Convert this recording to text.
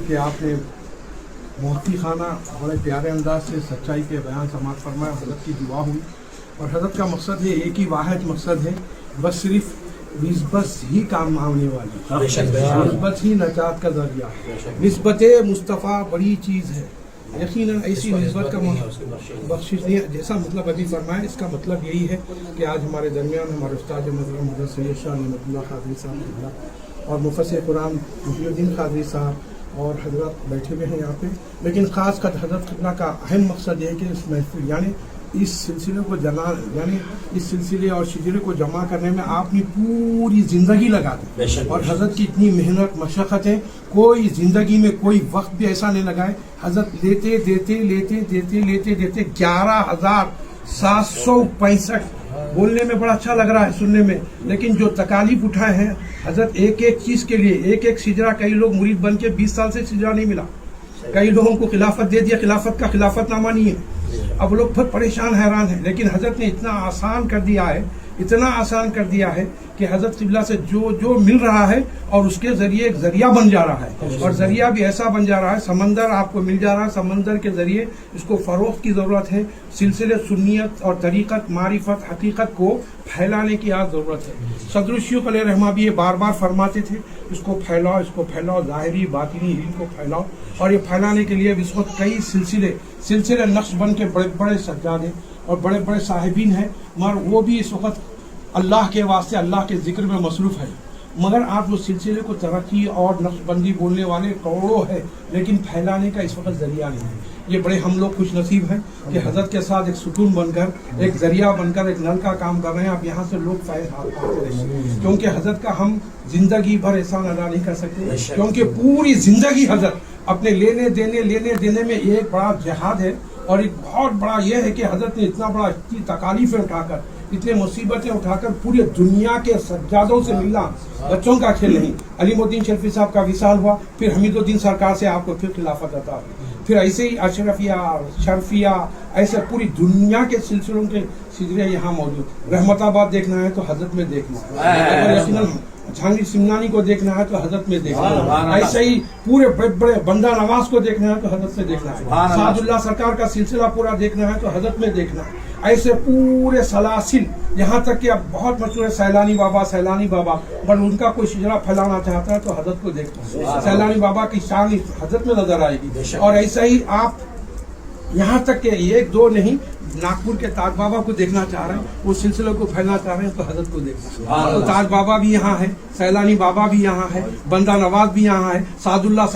کہ آپ نے محقی خانہ بڑے پیارے انداز سے سچائی کے بیان سماعت فرمایا. حضرت کی دعا ہوئی اور حضرت کا مقصد ہے، ایک ہی واحد مقصد ہے، بس صرف نسبت ہی کام آنے والی، نسبت ہی نجات کا ذریعہ. نسبت مصطفیٰ بڑی چیز ہے، یقیناً ایسی نسبت کا بخشش نہیں ہے. جیسا مطلب ابھی فرمایا، اس کا مطلب یہی ہے کہ آج ہمارے درمیان ہمارے استاد محترم حضرت سید شاہ نعمت اللہ قادری صاحب اور مفسر قرآن محی الدین قادری صاحب اور حضرات بیٹھے ہوئے ہیں یہاں پہ. لیکن خاص کر حضرت قبلہ کا اہم مقصد یہ ہے کہ اس محفل یعنی اس سلسلے کو اس سلسلے اور شجرے کو جمع کرنے میں آپ نے پوری زندگی لگا دی، اور حضرت کی اتنی محنت مشقت ہے، کوئی زندگی میں کوئی وقت بھی ایسا نہیں لگائے. حضرت لیتے 11,765 بولنے میں بڑا اچھا لگ رہا ہے سننے میں، لیکن جو تکالیف اٹھائے ہیں حضرت ایک ایک چیز کے لیے، ایک سجرہ. کئی لوگ مرید بن کے 20 سال سے سجرہ نہیں ملا، کئی لوگوں کو خلافت دے دیا، خلافت کا خلافت نامہ نہیں ہے. اب لوگ بہت پریشان حیران ہیں، لیکن حضرت نے اتنا آسان کر دیا ہے کہ حضرت قبلہ سے جو مل رہا ہے اور اس کے ذریعے ایک ذریعہ بن جا رہا ہے، اور ذریعہ بھی ایسا بن جا رہا ہے، سمندر آپ کو مل جا رہا ہے. سمندر کے ذریعے اس کو فروغ کی ضرورت ہے. سلسلے سنیت اور طریقت، معرفت، حقیقت کو پھیلانے کی آج ضرورت ہے. صدر الشیوخ علیہ رحمہ بھی یہ بار بار فرماتے تھے، اس کو پھیلاؤ، ظاہری باطنی علم کو پھیلاؤ. اور یہ پھیلانے کے لیے اس وقت کئی سلسلے نقش بن کے بڑے بڑے سجادے اور بڑے بڑے صاحبین ہیں، مگر وہ بھی اس وقت اللہ کے واسطے اللہ کے ذکر میں مصروف ہے. مگر آپ وہ سلسلے کو ترقی اور نقش بندی بولنے والے کروڑوں ہے، لیکن پھیلانے کا اس وقت ذریعہ نہیں ہے. یہ بڑے ہم لوگ خوش نصیب ہیں کہ حضرت کے ساتھ ایک ستون بن کر، ایک ذریعہ بن کر، ایک نل کا کام کر رہے ہیں. اب یہاں سے لوگ فائد پاتے رہیں، کیونکہ حضرت کا ہم زندگی بھر احسان ادا نہیں کر سکتے، کیونکہ پوری زندگی حضرت اپنے لینے دینے میں ایک بڑا جہاد ہے. اور ایک بہت بڑا یہ ہے کہ حضرت نے اتنا بڑا اتنی تکالیفیں اٹھا کر، اتنے مصیبتیں اٹھا کر پوری دنیا کے سجادوں سے ملنا بچوں کا کھیل نہیں. علیم الدین شرفی صاحب کا وصال ہوا، پھر حمید الدین سرکار سے آپ کو پھر خلافت عطا ہوئی، پھر ایسے ہی اشرفیہ، شرفیہ، ایسے پوری دنیا کے سلسلوں کے سجرے یہاں موجود. رحمت آباد دیکھنا ہے تو حضرت میں دیکھنا ہے، جہانگیر سمنانی کو دیکھنا ہے تو حضرت میں دیکھنا ہے، ایسے ہی پورے بڑے بڑے بندہ نواز کو دیکھنا ہے تو حضرت سے دیکھنا ہے، سعد اللہ سرکار کا سلسلہ پورا دیکھنا ہے تو حضرت میں دیکھنا ہے. ایسے پورے سلاسل، یہاں تک کہ اب بہت مشہور ہے سیلانی بابا، بٹ ان کا کوئی شجرہ پھیلانا چاہتا ہے تو حضرت کو دیکھنا ہے. سیلانی بابا کی شان حضرت میں نظر آئے گی. اور ایسا ہی آپ یہاں تک کہ ایک دو نہیں، ناگپور کے تاج بابا کو دیکھنا چاہ رہے ہیں، اس سلسلے کو پھیلنا چاہ رہے ہیں تو حضرت کو دیکھنا. تو تاج بابا بھی یہاں ہے، سیلانی بابا بھی یہاں ہے، بندہ نواز بھی یہاں ہے، سعد اللہ